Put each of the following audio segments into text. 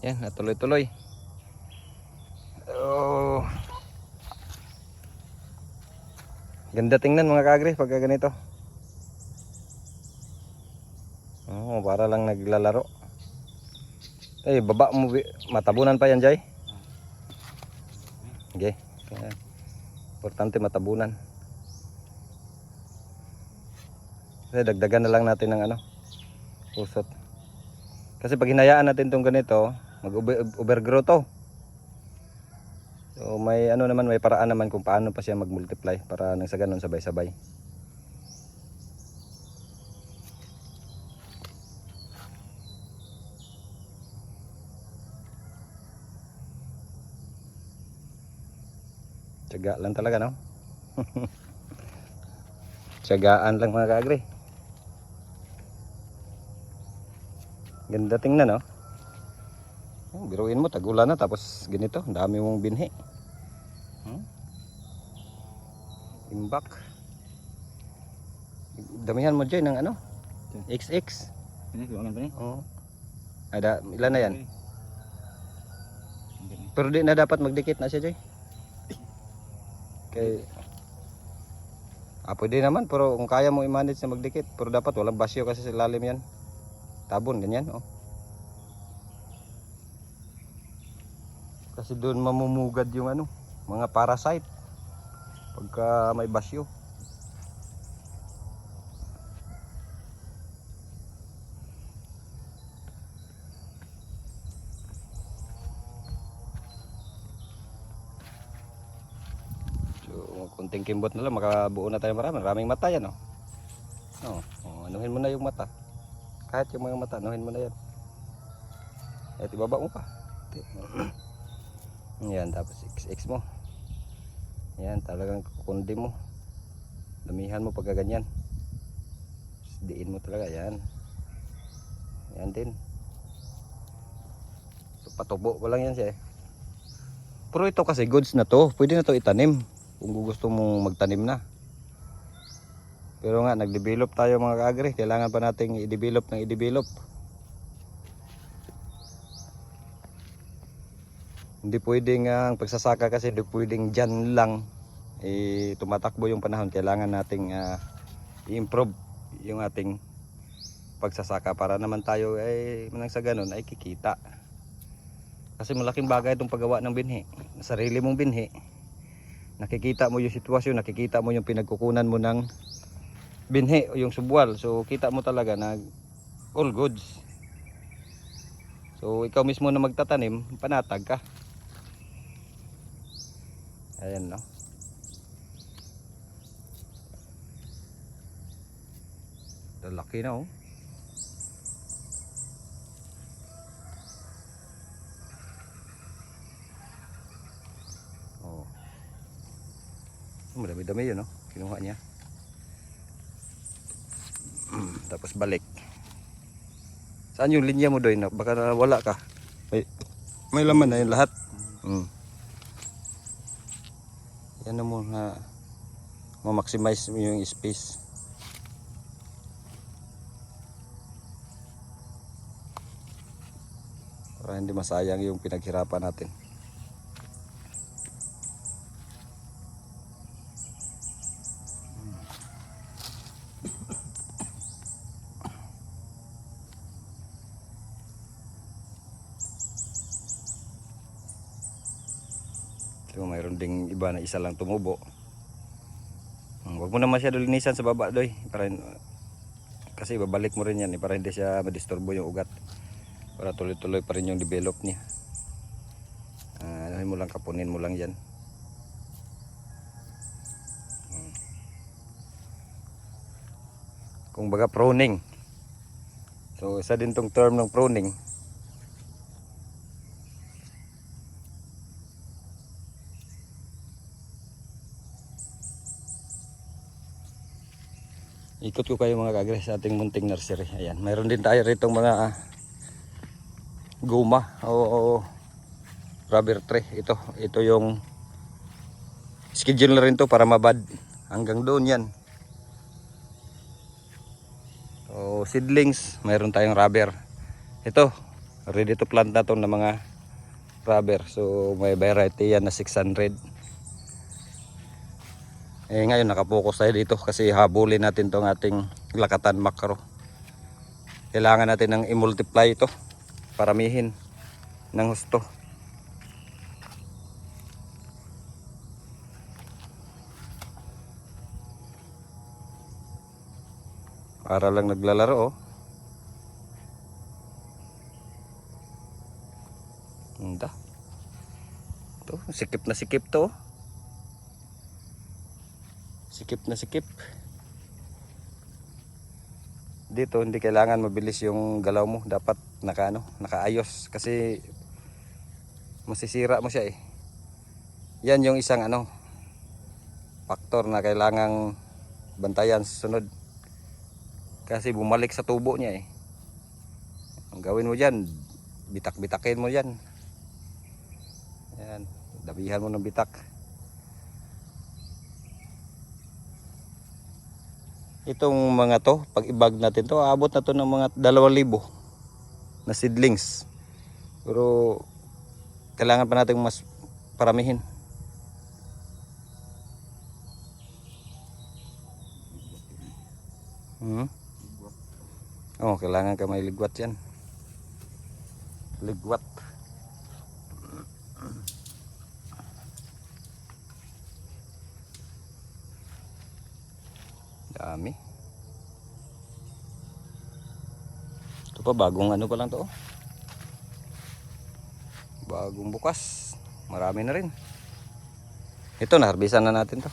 Yan, natuloy-tuloy. Oh. Ganda tingnan mga kaagri pagka ganito. Oh, para lang naglalaro. Eh, baba mo, matabunan pa yan, Jay. Okay. Importante matabunan. Kasi dagdagan na lang natin ng ano, pusot. Kasi pag hinayaan natin tong ganito, mag-overgrow to. So may ano naman, may paraan naman kung paano pa siya mag-multiply para nang sa ganun sabay-sabay. Tiyaga lang talaga, no? Tiyagaan lang mga kaagri. Ganda tingnan, no? Oh, biruin mo, tag-ulan na tapos ganito, dami mong binhi. Imbak. Damihan mo dyan ng ano? XX. Oo. Ada, ilan na yan? Pero di na dapat magdikit na siya, Joy. Okay. Pwede naman, pero kung kaya mo i-manage na magdikit, pero dapat walang basyo kasi sa ilalim yan. Tabon, ganyan, oh. Kasi doon mamumugad yung ano, mga parasite pagka may basyo. So, kunting kimbot na lang, makabuo na tayo maraming mata yan, oh. Anuhin mo na yung mata. Kahit yung mga mata, anuhin mo na yan. At ibaba mo pa. Yan, tapos XX mo. Yan, talagang kukundi mo. Damihan mo pagka ganyan. Diin mo talaga, yan. Yan din. So, patubo ko lang yan siya. Pero ito kasi goods na to. Pwede na to itanim kung gusto mong magtanim na. Pero nga, nag-develop tayo mga kaagri. Kailangan pa nating i-develop ng i-develop. Hindi pwedeng ang pagsasaka kasi hindi pwedeng dyan lang tumatakbo yung panahon. Kailangan nating i-improve yung ating pagsasaka para naman tayo ay manang sa ganun ay kikita. Kasi malaking bagay itong paggawa ng binhi. Sarili mong binhi. Nakikita mo yung sitwasyon, nakikita mo yung pinagkukunan mo ng binhi o yung subwal. So kita mo talaga na all goods. So ikaw mismo na magtatanim, panatag ka. Ayan, no. Laki na, oh. Oh. Madami-dami yun, no. Kinuha niya. Tapos balik. Saan yung linya mo doon? Baka nawala ka. May laman na yun lahat. Yan na muna, ma-maximize mo yung space. Para hindi masayang yung pinaghirapan natin. So mayroon ding iba na isa lang tumubo. Huwag mo na masyado linisan sa baba doy para kasi babalik mo rin yan para hindi siya madisturbo yung ugat. Para tuloy-tuloy pa rin yung develop niya. Ano mo lang, kapunin mo lang yan. Kung baga pruning. So isa din tong term ng pruning. Ikot ko kayo mga kagre sa ating munting nursery. Ayan, mayroon din tayo rito mga guma o rubber tree. Ito yung schedule na rin to para mabad. Hanggang doon yan. So seedlings, mayroon tayong rubber. Ito, Ready to plant na to ng mga rubber. So may variety yan na 600. Ngayon nakapokus tayo dito kasi habulin natin tong ating lakatan macro. Kailangan natin ng i-multiply ito, paramihin ng husto. Para lang naglalaro, oh. Hindi. Ito, sikip na sikip to. Sikip na sikip. Dito hindi kailangan mabilis yung galaw mo, dapat nakaayos kasi masisira mo siya eh. Yan yung isang faktor na kailangang bantayan sa sunod. Kasi bumalik sa tubo niya eh. Ang gawin mo diyan, bitak-bitakin mo diyan. Yan, dabihan mo ng bitak. Itong mga to, pag ibag natin to, aabot na to ng mga 2,000 na seedlings. Pero kailangan pa natin mas paramihin. Oh, kailangan ka may ligwat yan. Ligwat. Dami. Ito pa, bagong pa lang to. Bagong bukas. Marami na rin. Ito, naharbisan na natin to.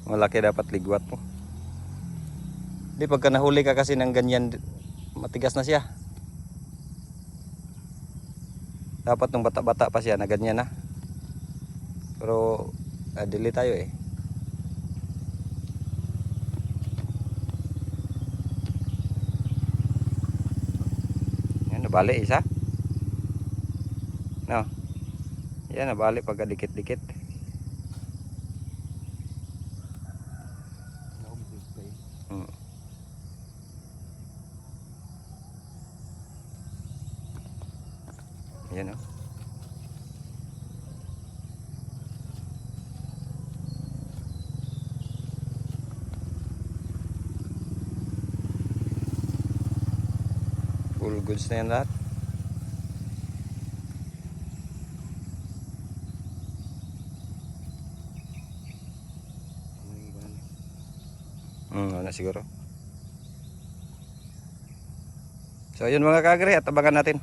Malaki dapat ligwat mo. Di pagka nahuli ka kasi ng ganyan, matigas na siya. Dapat nung bata-bata pa siya na ganyan na. Pero dili tayo eh. Yan, nabali isa. No. Yan, nabali pagka dikit-dikit. Yan oh. Full goods na yan lahat. Wala siguro. So yun mga kagre, at abangan natin.